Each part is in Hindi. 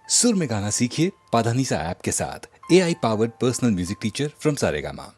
सुर में गाना सीखिए पाधानीसा ऐप के साथ। AI powered personal music teacher from Saregama.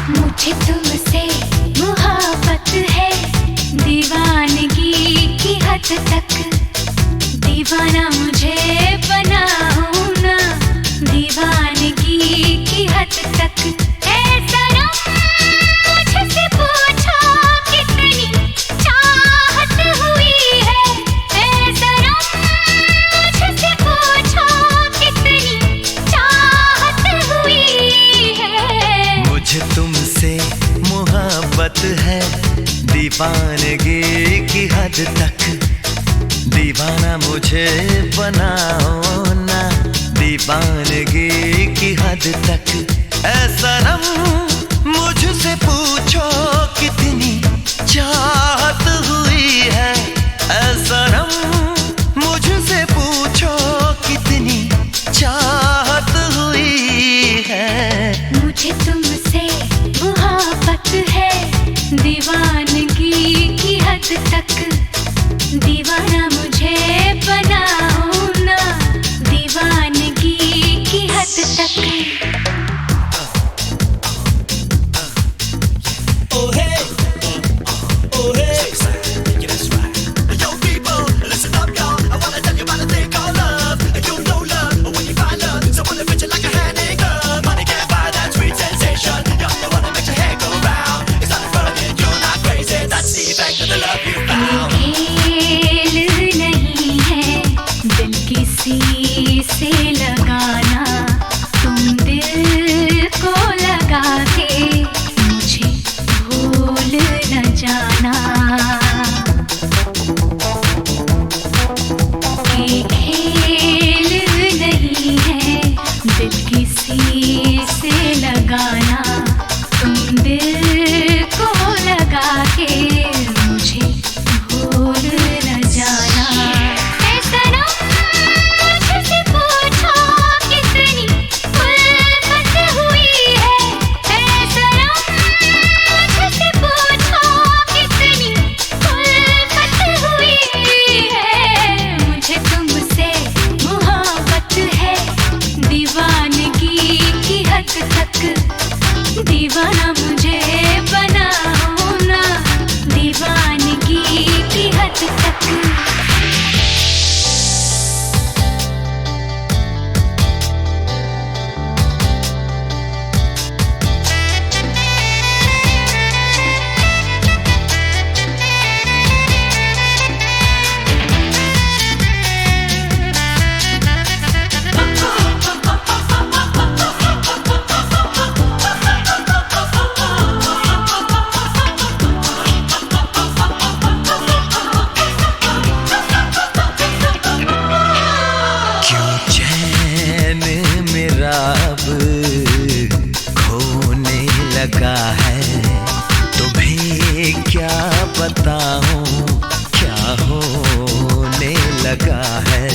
मुझे तुमसे मोहब्बत है दीवानगी की हद तक, दीवाना मुझे बनाओ ना दीवानगी की हद तक। ऐ सनम मुझसे पूछो कितनी चाहत हुई है, ऐ सनम मुझसे पूछो कितनी चाहत हुई है। मुझे तुमसे मोहब्बत है दीवानगी की हद तक, दीवाना मुझे बनाओ ना दीवानगी की हद तक। ऐ सनम मुझसे पूछो कितनी चाहत हुई है, ऐ सनम मुझसे पूछो कितनी चाहत हुई है। मुझे तुमसे मोहब्बत है दीवानगी की हद तक, दीवाना मुझे बनाओ ना दीवानगी की हद तक। से लगाना तुम दिल को लगा के मुझे भूल न जाना। ये खेल नहीं है दिल किसी से लगाना, तुम दिल को लगा के मुझे भूल न जाना। दीवाना मुझे बनाओ ना दीवानगी की हद तक। खोने लगा है तुम्हें क्या बताऊं क्या होने लगा है।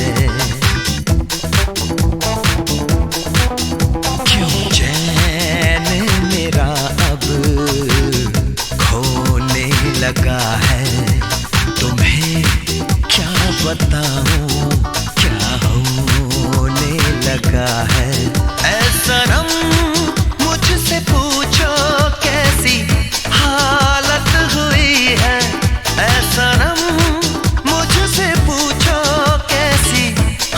क्यों चैन मेरा अब खोने लगा है, तुम्हें क्या बताऊं क्या होने लगा है। ऐ सनम मुझसे पूछो कैसी हालत हुई है, ऐ सनम मुझसे पूछो कैसी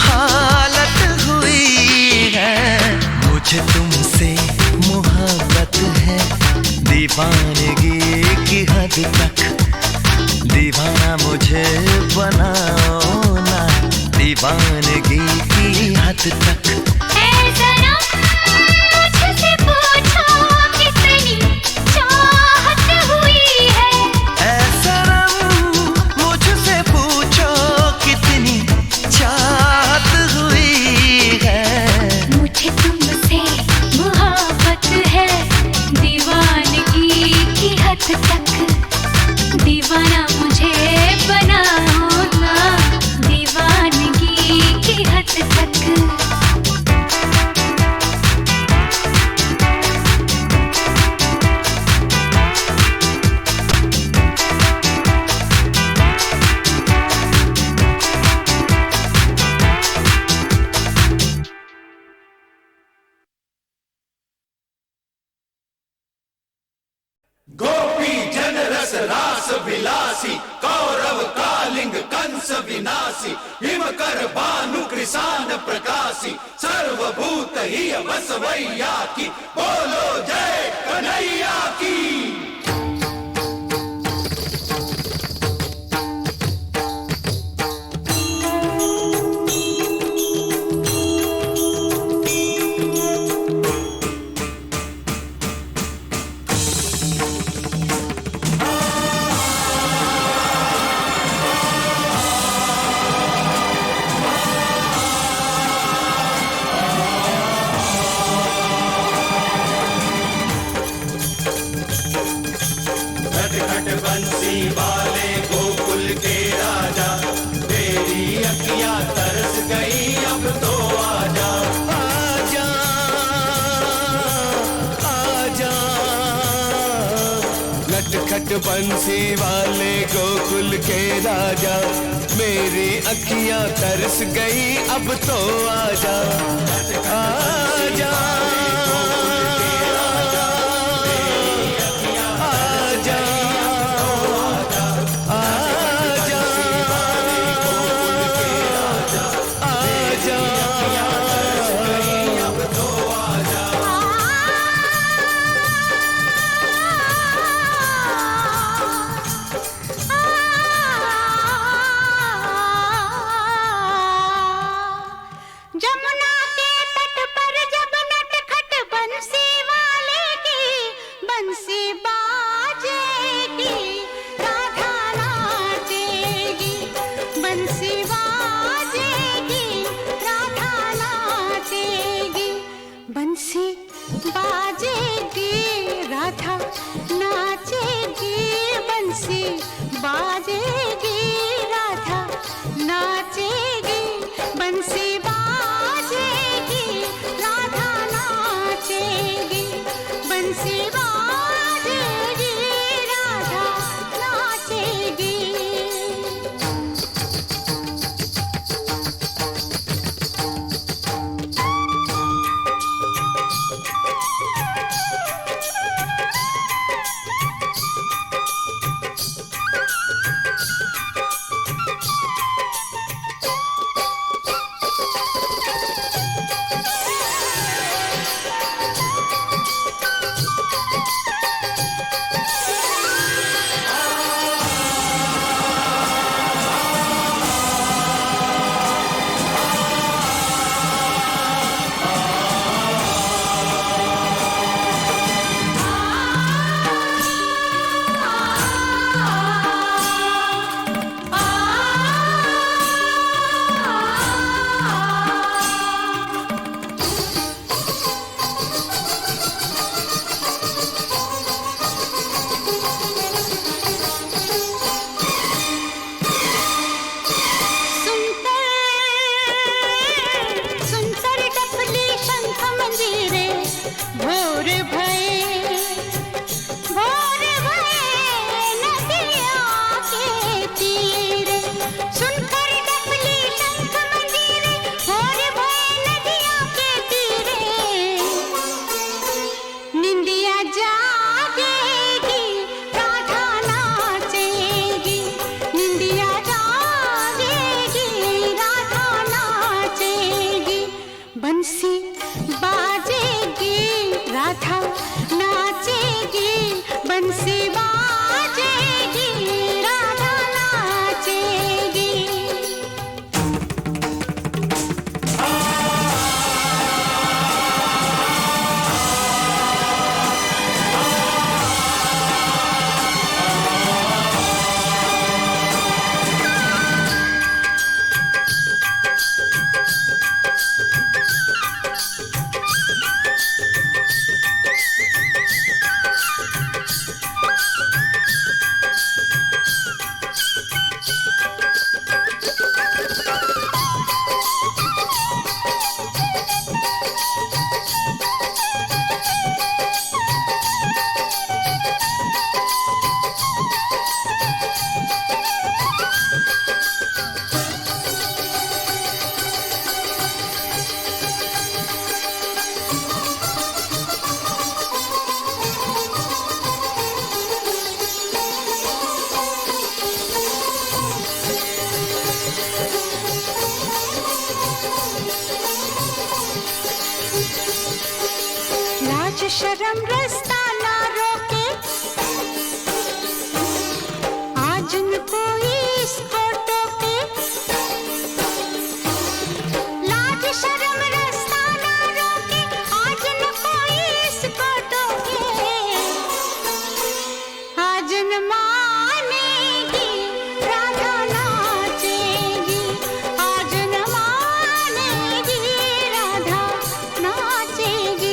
हालत हुई है। मुझे तुमसे मोहब्बत है दीवानगी की हद तक, दीवाना मुझे बनाओ दीवानगी की हद तक। ऐ सनम मुझसे पूछो कितनी चाहत हुई है। ऐ सनम मुझसे पूछो कितनी चाहत हुई है। मुझे तुमसे मोहब्बत है दीवानगी की हद तक। दीवाना मुझे बनाओ ना दीवानगी की हद तक। गोपी जन रस रास विलासी कौरव कालिंग कंस विनाशी हिमकर भानु कृषाण प्रकाशी सर्वभूत ही बसवैया की बोलो जय कन्हैया की। खट बंसी वाले गोकुल के राजा तेरी अखियां तरस गई अब तो आजा। आजा आजा नटखट बंसी वाले गोकुल के राजा मेरी अखियां तरस गई अब तो आजा। आजा जमुना के तट पर जब नटखट बंसी वाले की बंसी बाजेगी राधा नाचेगी। बंसी बाजेगी राधा नाचेगी। बंसी बाजेगी राधा नाचेगी। बंसी बाजेगी राधा नाचेगी। बंसी बाजेगी राधा नाचेगी। बंसी बाजेगी राधा नाचेगी। शर्म रास्ता ना रोके, आज न कोई इसको टोके। लाज शर्म रास्ता ना रोके, आज न कोई इसको टोके। आज न मानेगी राधा नाचेगी, आज न मानेगी राधा नाचेगी।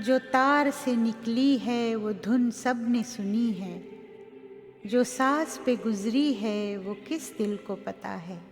जो तार से निकली है वो धुन सब ने सुनी है, जो सांस पे गुजरी है वो किस दिल को पता है।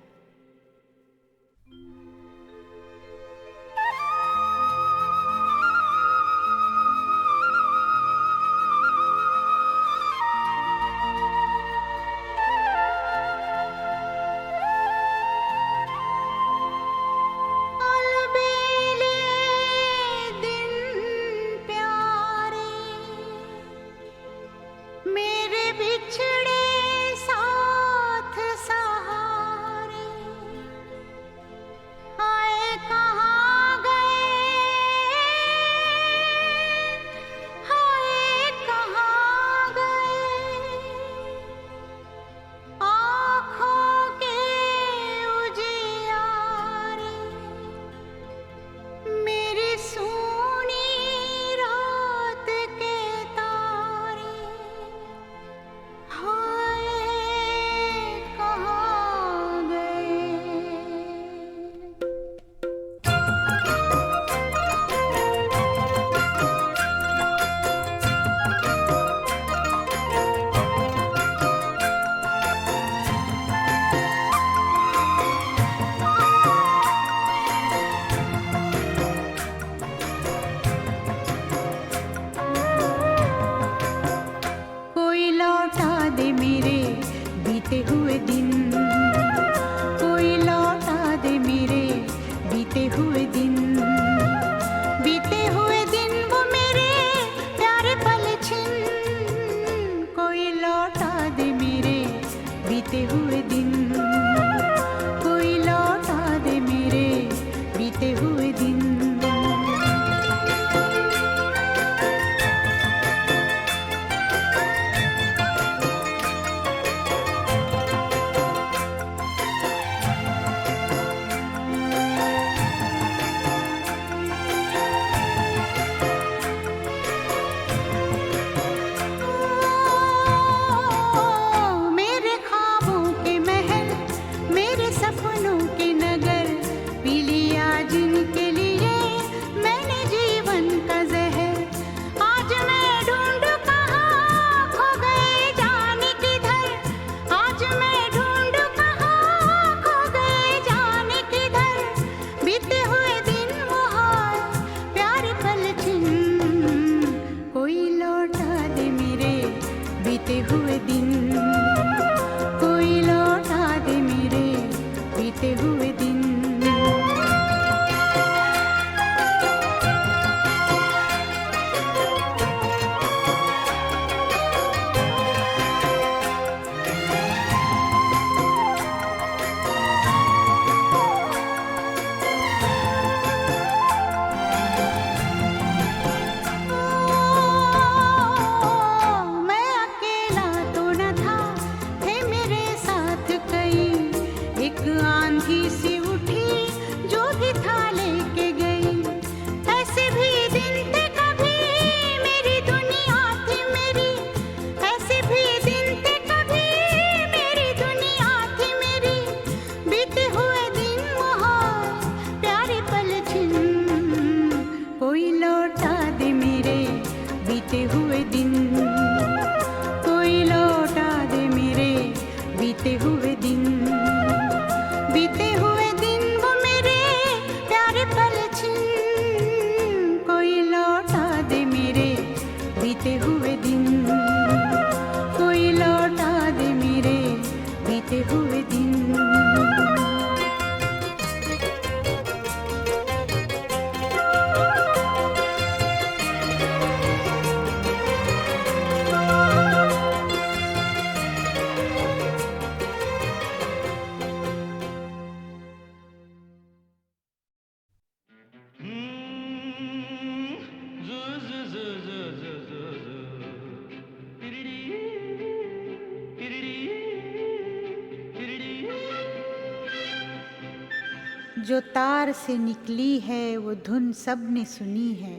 जो तार से निकली है वो धुन सब ने सुनी है,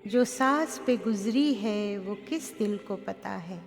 जो सांस पे गुजरी है वो किस दिल को पता है।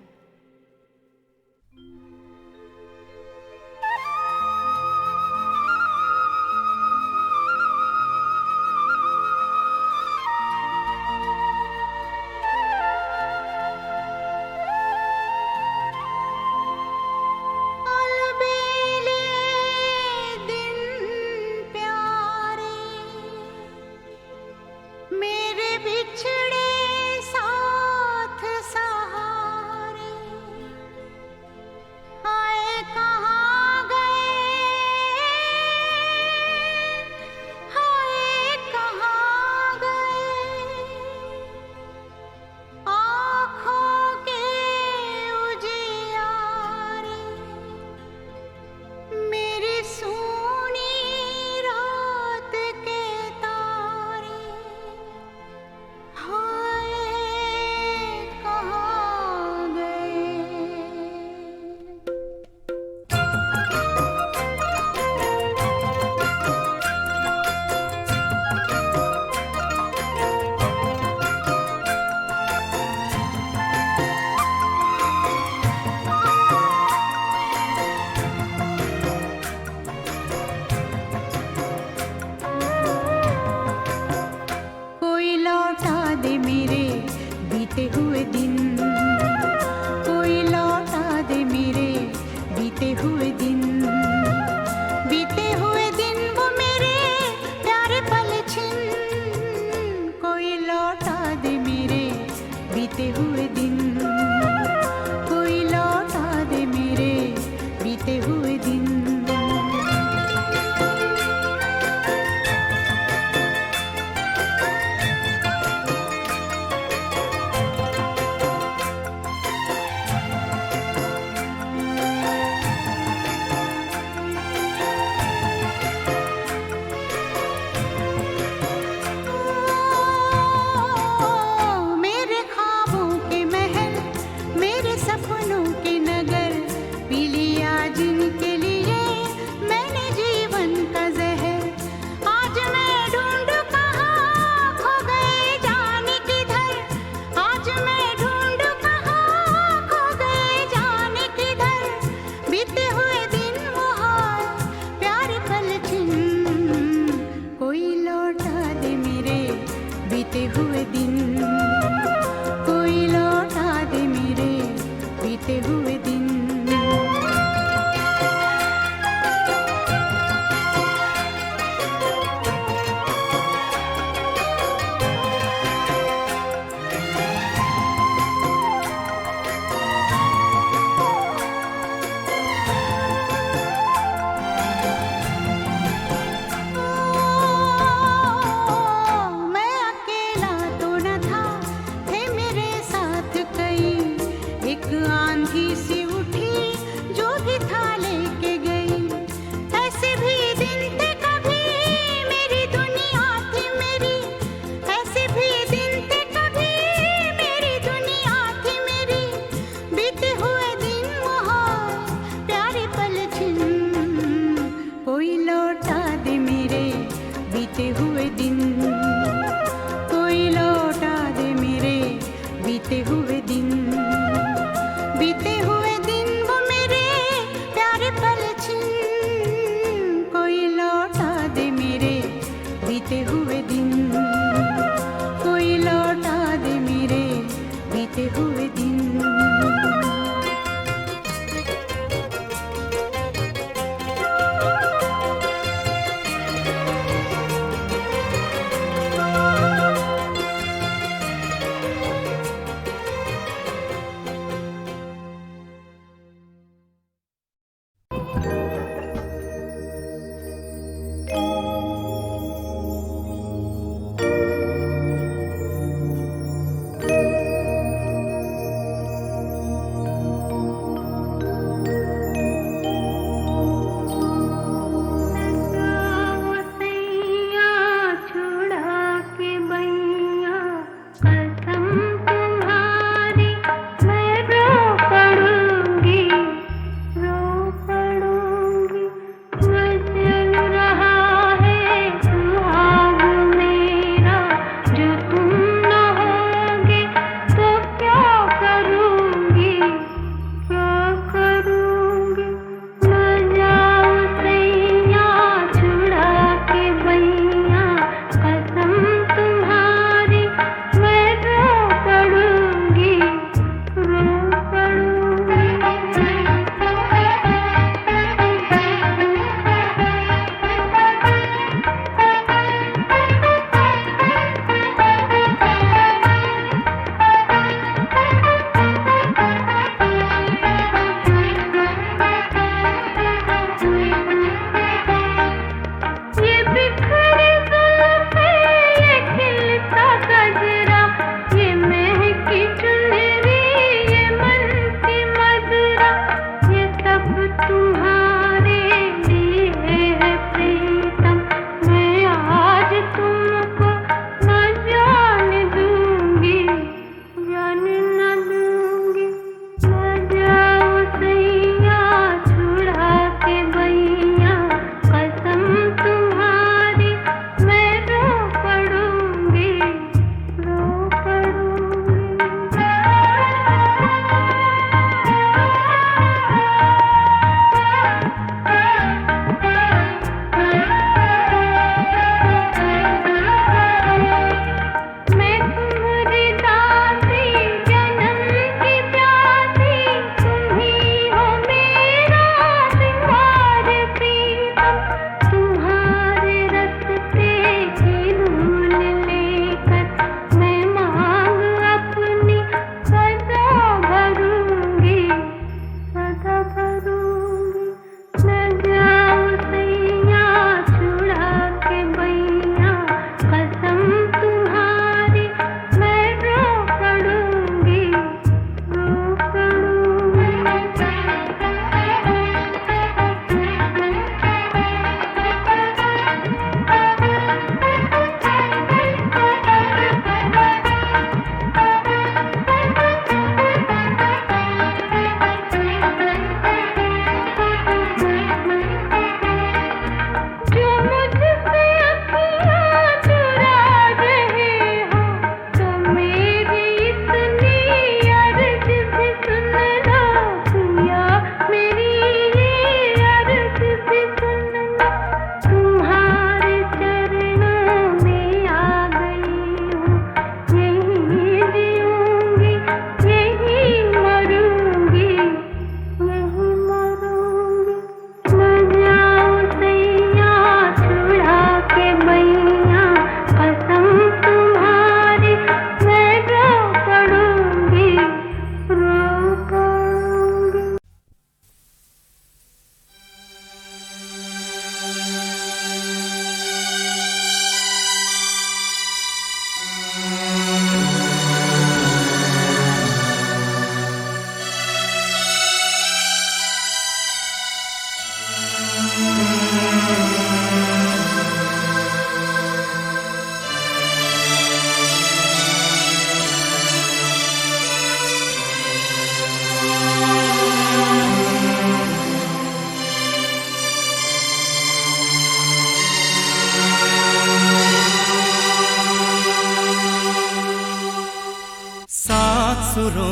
दिन। मेरे ख्वाबों के महल, मेरे सपनों के नगर, पी लिया जिनके लिए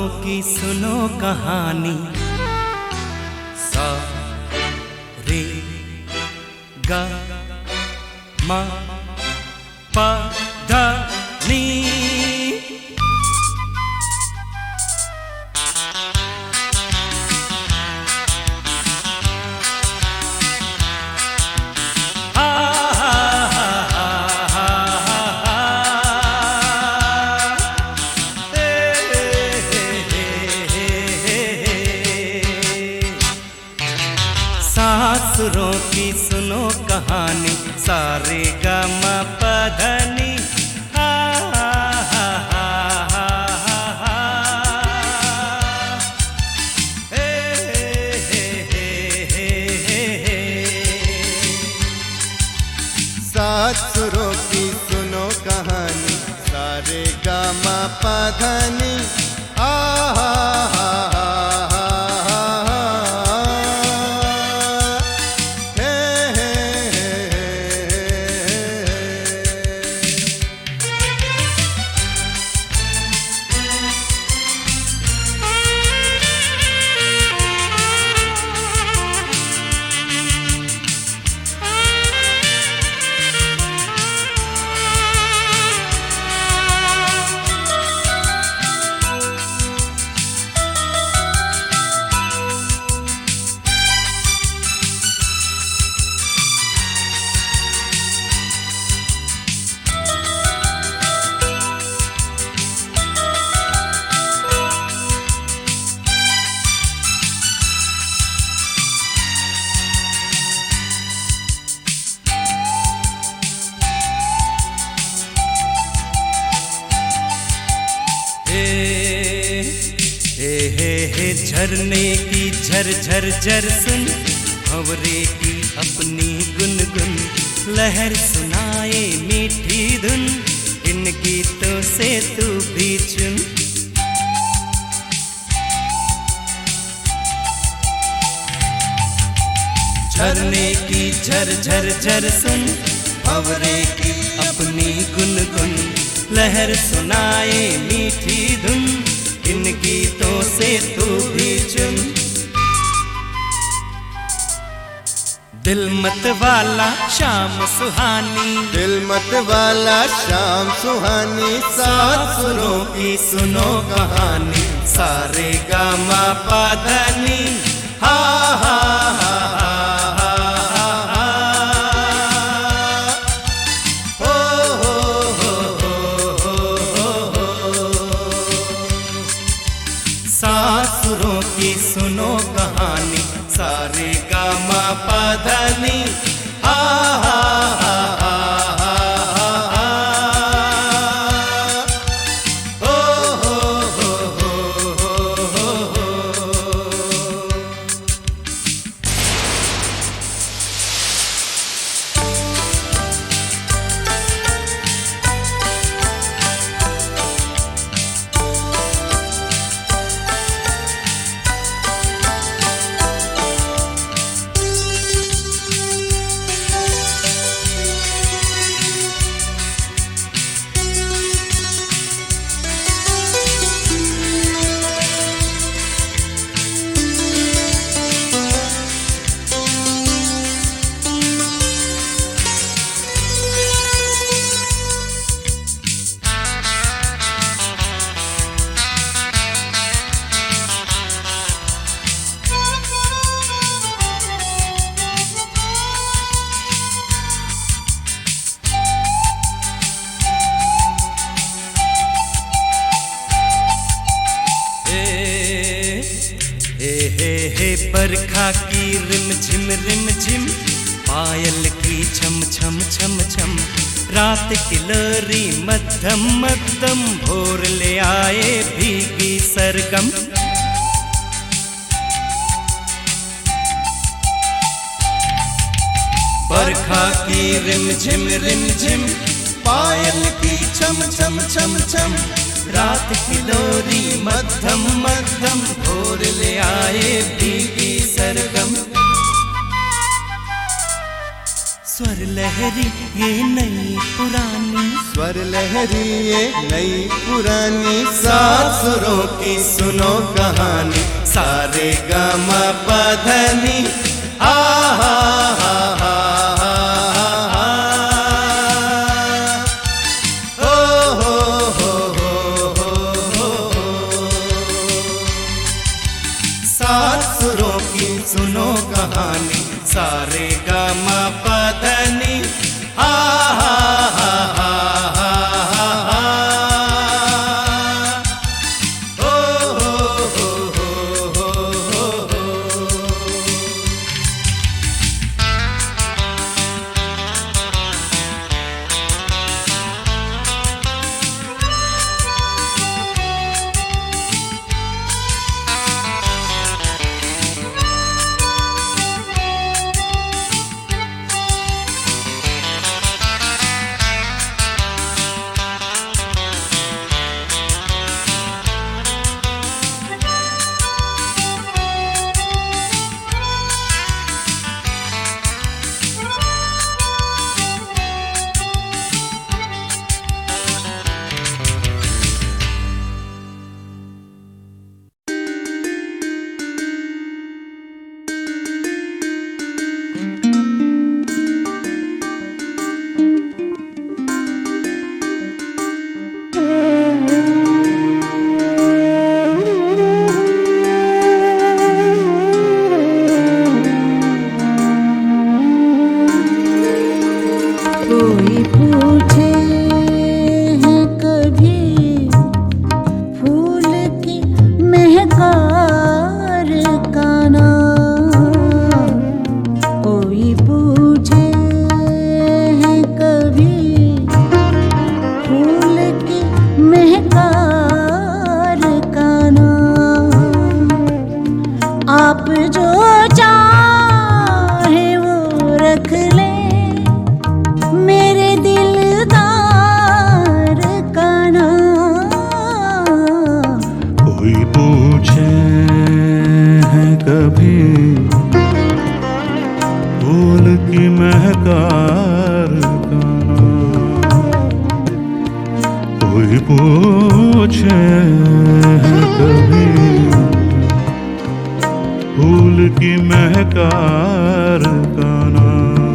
की सुनो कहानी, सा रे गा मा पा धा नी। सासुरों की सुनो कहानी, सारे गा मा पा धा नी। सासुरों की सुनो कहानी, सारे गा मा पा धा नी। झरने की झरझर झर सुन, भंवरे की अपनी गुनगुन, लहर सुनाए मीठी धुन, इन गीतों से तू भी चुन। झरने की झरझर झर सुन, भंवरे की अपनी गुनगुन, लहर सुनाए मीठी धुन, इन गीतों से तू भी चुन। दिल मत वाला शाम सुहानी, दिल मत वाला शाम सुहानी, सासुरों की सुनो कहानी, सारे गा मा पा धा नी। हा हा हा सासुरों की सुनो कहानी, सारे गा मा पा धा नी। हा हा हा हा बरखा की रिम झिम, पायल की छम छम छम छम, रात की लोरी मध्यम मध्यम, भोर ले आए भीगी सरगम। बरखा की रिम झिम, पायल की छम छम छम छम, रात की लोरी मध्यम मध्यम, भोर ले आए भीगी सरगम। स्वर लहरी ये नई पुरानी, स्वर लहरी ये नई पुरानी, सात सुरों की सुनो कहानी, सारे गामा पधनी। आ हा हा हा हा, ओ हो हो। सात सुरों की सुनो कहानी, सारे गामा पधनी। हा हा हा हा हा हा, ओ हो। कोई पूछे है कभी फूल की महकार का नाम, कोई पूछे है कभी फूल की महकार का नाम। आप जो चाहे वो रख ले मेरे दिलदार का नाम। कोई पूछे है कभी फूल की महकार का नाम, कोई पूछे है कभी फूल की महकार का नाम।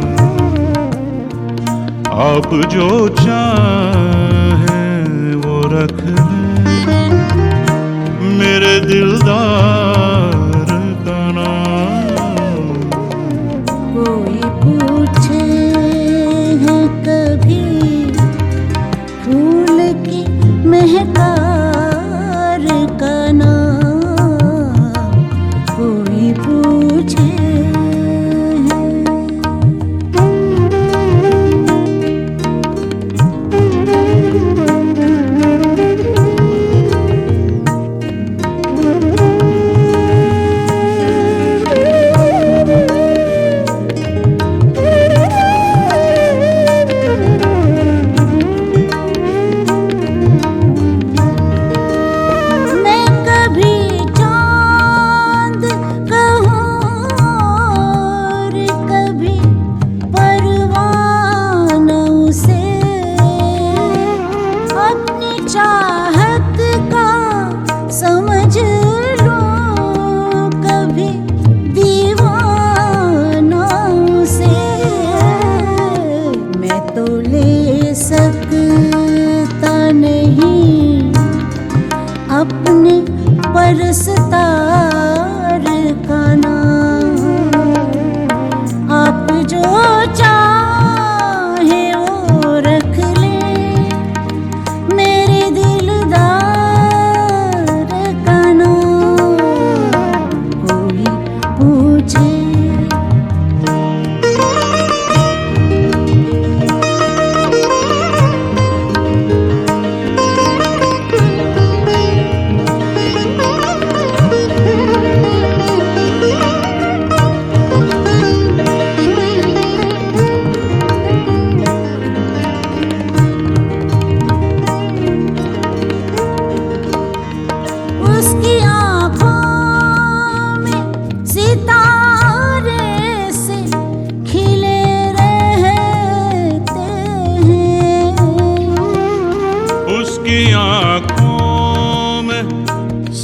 आप जो चाहे वो रख ले मेरे दिलदार का नाम। कोई पूछे है कभी फूल की महकार का नाम, कोई पूछे है।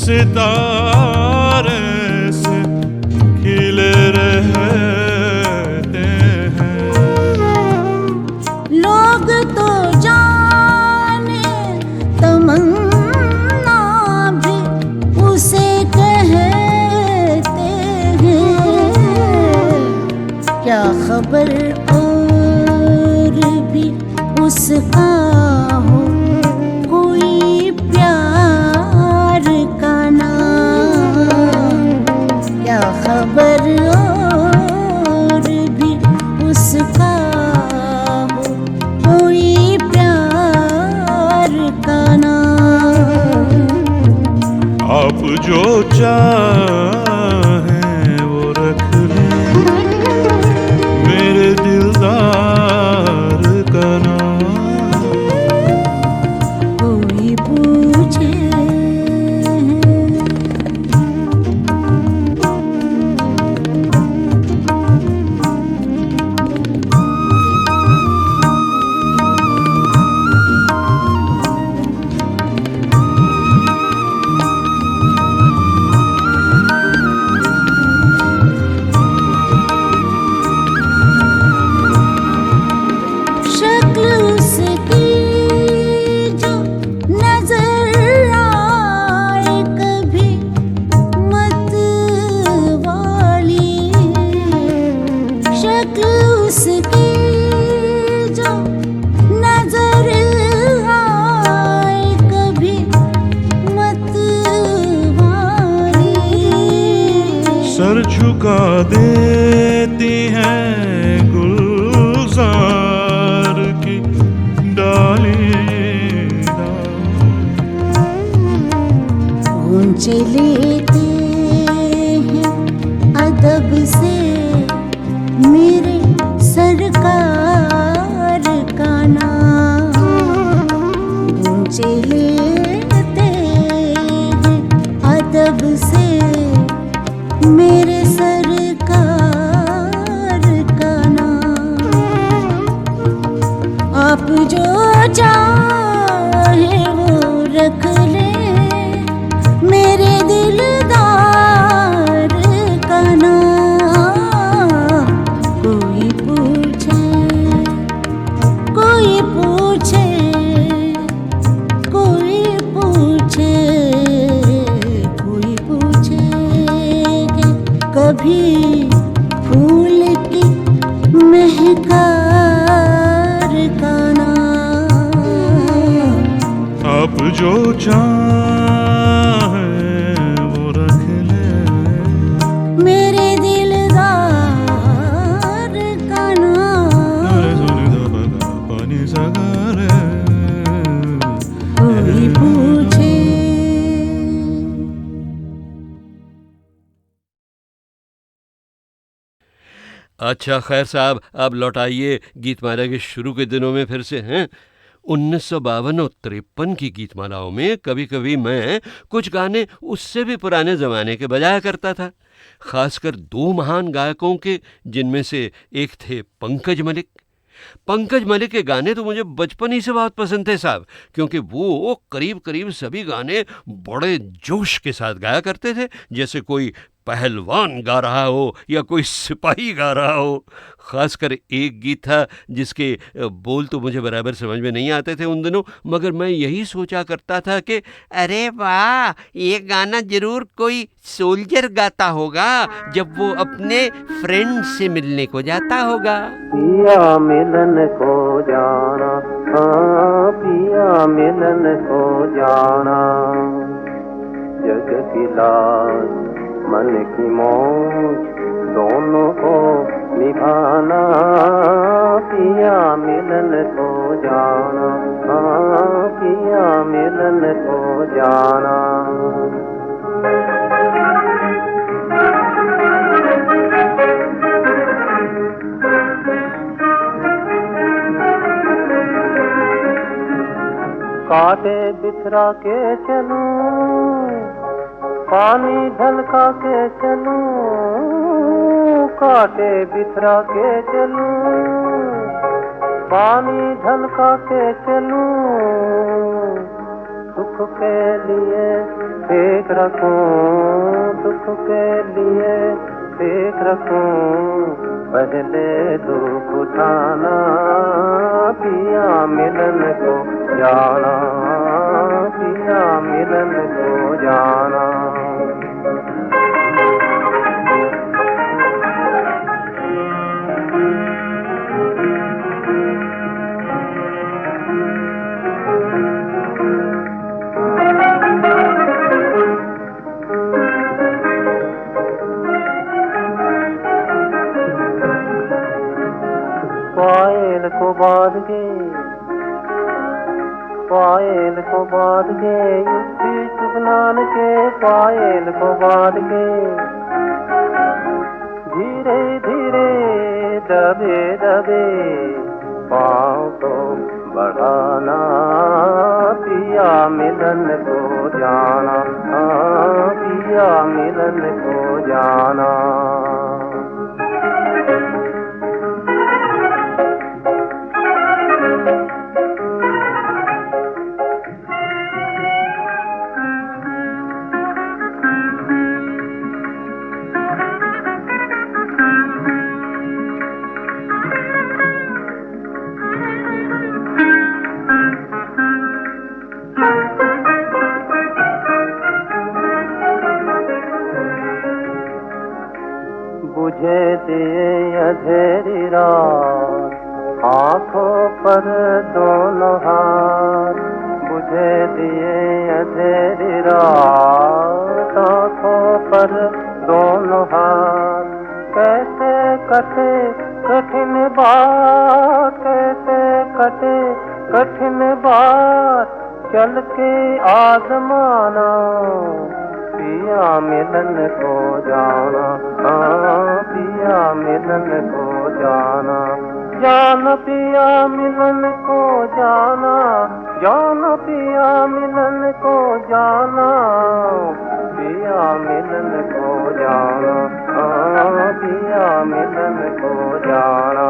सितारे से खिले रहते हैं। लोग तो जाने तमन्ना भी उसे कहते हैं, क्या खबर और भी उसका हो कोई प्यार का नाम, क्या खबर और भी उसका हो कोई प्यार का नाम। आप जो चाहें वो रख लें मेरे दिलदार का नाम। कोई पूछे शक्ल उसकी जो नजर आए कभी मत वाली, शक्ल उसकी जो नजर आए कभी मत वाली। सर झुका देती हैं गुलजार की डाली ऊंचे लेते हैं अदब से मेरे सरकार का नाम, ऊंचे लेते हैं अदब से मेरे सरकार का नाम। आप जो चाहे वो रख ले मेरे दिलदार का नाम। कोई पूछे कोई पूछे कोई पूछे कोई पूछे कि कभी फूल की महकार का नाम। आप जो चाहें वो रख लें मेरे दिलदार का नाम। पानी सागर कोई पूछे अच्छा खैर साहब, अब लौटाइए गीतमाला के शुरू के दिनों में फिर से हैं। 1952 और 53 की गीतमालाओं में कभी कभी मैं कुछ गाने उससे भी पुराने ज़माने के बजाया करता था, खासकर दो महान गायकों के, जिनमें से एक थे पंकज मलिक। पंकज मलिक के गाने तो मुझे बचपन ही से बहुत पसंद थे साहब, क्योंकि वो करीब करीब सभी गाने बड़े जोश के साथ गाया करते थे, जैसे कोई पहलवान गा रहा हो या कोई सिपाही गा रहा हो। खासकर एक गीत था जिसके बोल तो मुझे बराबर समझ में नहीं आते थे उन दिनों, मगर मैं यही सोचा करता था कि अरे वाह, ये गाना जरूर कोई सोल्जर गाता होगा जब वो अपने फ्रेंड से मिलने को जाता होगा। पिया मिलन को जाना, हाँ पिया मिलन को जाना, जग की लाज मन की मौज दोनों को निभाना, पिया मिलन को जाना, हाँ पिया मिलन को जाना। कांटे बिखरा के चलूं, पानी ढलका के चलूं, कांटे बिखरा के चलूं, पानी ढलका के चलूं, सुख के लिए एक रखूं, दुख के लिए एक रखूं, पहले दुख उठाना, पिया मिलन को जाना, पिया मिलन को जाना। पायल को बांध के, पायल को बांध के, युक्ति चुगनान के पायल को बांध के, धीरे धीरे दबे दबे पाँव को बढ़ाना, पिया मिलन को जाना, पिया मिलन को जाना। बुझे दिए अंधेरी रात, आँखों पर दोनों हाथ, बुझे दिए अंधेरी रात, आँखों पर दोनों हाथ, कैसे कटे कठिन बात, कैसे कटे कठिन बात, चल के आजमाना, पिया मिलन को जाना, पिया मिलन को जाना, जान पिया मिलन को जाना, जान पिया मिलन को जाना, पिया मिलन को जाना, पिया मिलन को जाना।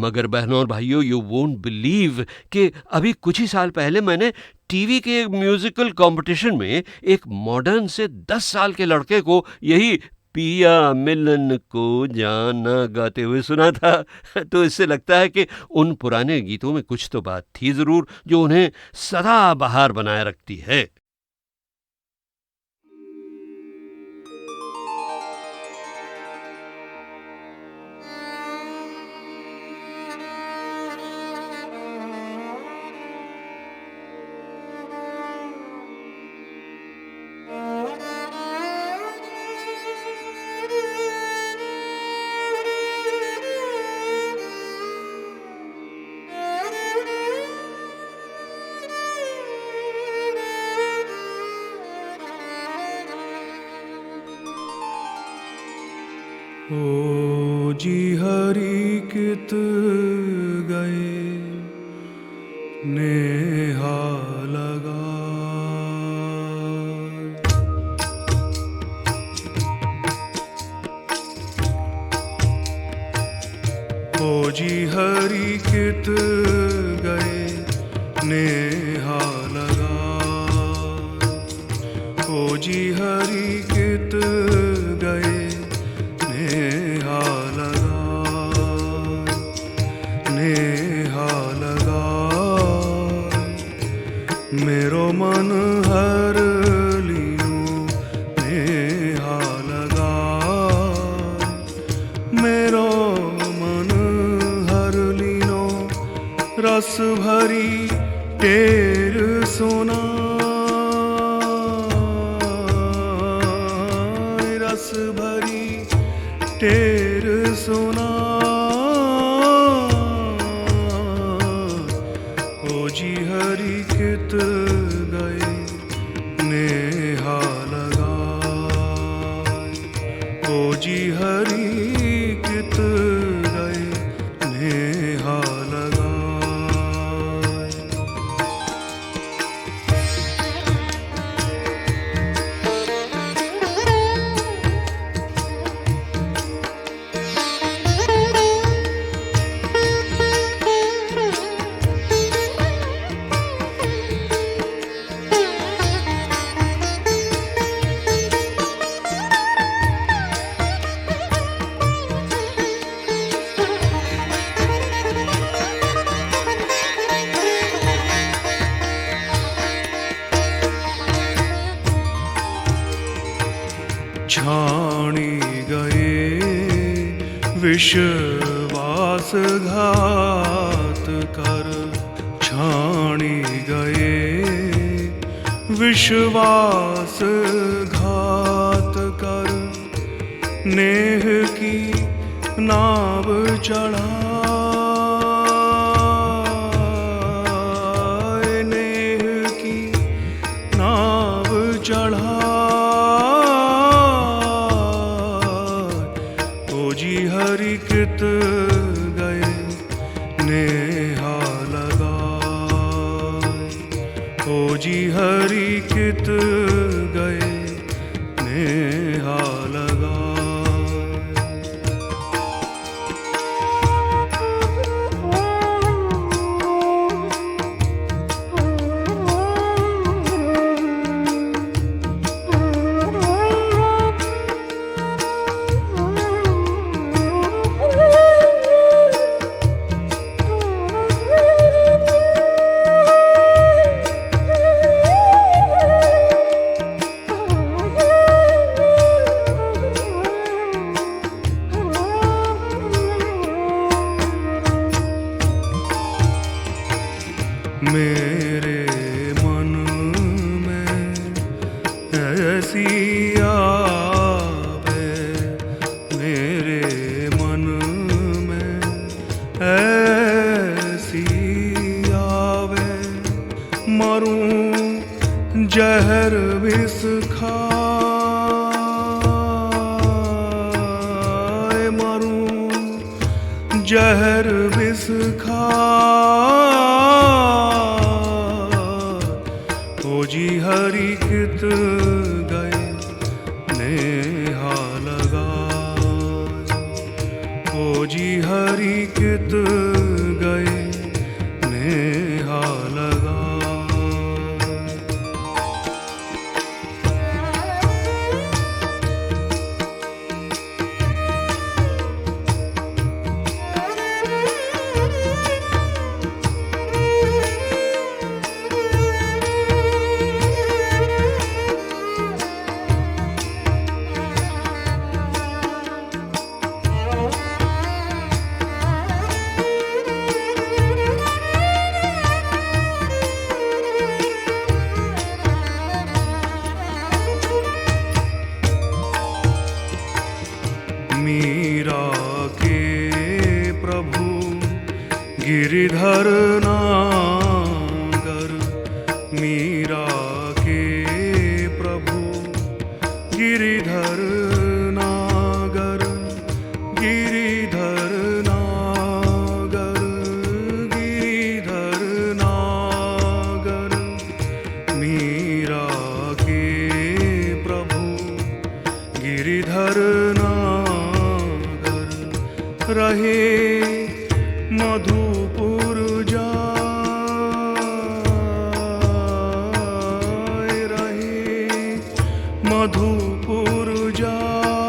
मगर बहनों और भाइयों, यू वोंट बिलीव कि अभी कुछ ही साल पहले मैंने टीवी के एक म्यूजिकल कंपटीशन में एक मॉडर्न से 10 साल के लड़के को यही पिया मिलन को जाना गाते हुए सुना था। तो इससे लगता है कि उन पुराने गीतों में कुछ तो बात थी जरूर जो उन्हें सदा बहार बनाए रखती है। ओ जी हरि कित गए नेहा लगा, ओ जी हरि कित गए नेहा लगा, ओ जी हरि कित गए नेहा लगा, नेहा लगा, मेरो मन हर लियो नेहा लगा, मेरो मन हर लियो, रस भरी टेर सोना, रस भरी टेर सोना, ओ जी हरि कित गए नेहा लगा, ओ जी हरि कित गए नेहा लगा। विश्वासघात कर छाणी गए, विश्वासघात कर नेह की नाव चढ़ाए, नेह की नाव चढ़ाए। ओ जी हरि कित गए नेहा लगाए, ओ जी हरि कित गए नेहा लगाए। मेरे मन में ऐसी आवे, मेरे मन में ऐसी आवे, मरूं जहर विष खाए, मरूं जहर विष खाए। ओ जी हरि कित गए नेहा लगाए, ओ जी हरि कित गए नेहा लगाए। मीरा के प्रभु गिरिधर नागर, मीरा के प्रभु गिरिधर नागर, गिरिधर नागर, गिरिधर नागर। मीरा के प्रभु गिरिधर रहे मधुपुर जाए, रहे मधुपुर जाए।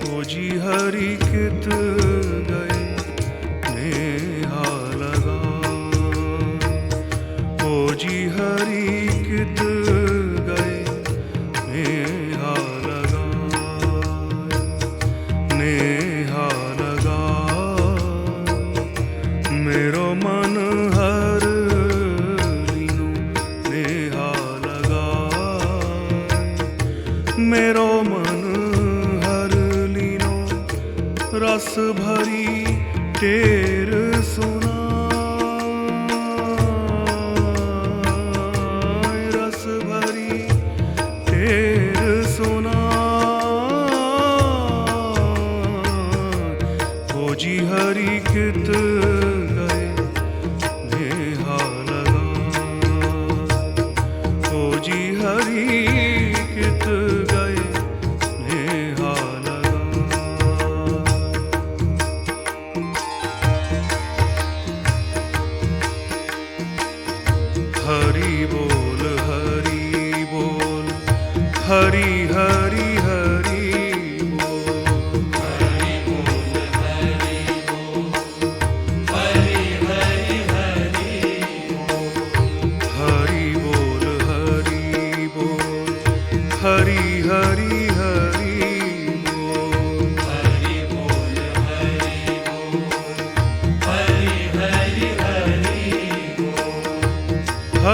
ओ जी हरि कित गए नेहा लगाए, ओ जी हरि कित गए नेहा नेहा लगाए। मेरो मन हर लीनो नेहा लगाए, मेरो मन हर लीनो रस भरी टेर सुनाए, रस भरी टेर सुनाए। ओ जी हरि कित गए नेहा लगाए, ओ जी हरि कित गए नेहा लगाए। हरि बोल हरि बोल, हरि हरि हरि बोल, हरि बोल हरि बोल,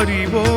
हरि बोल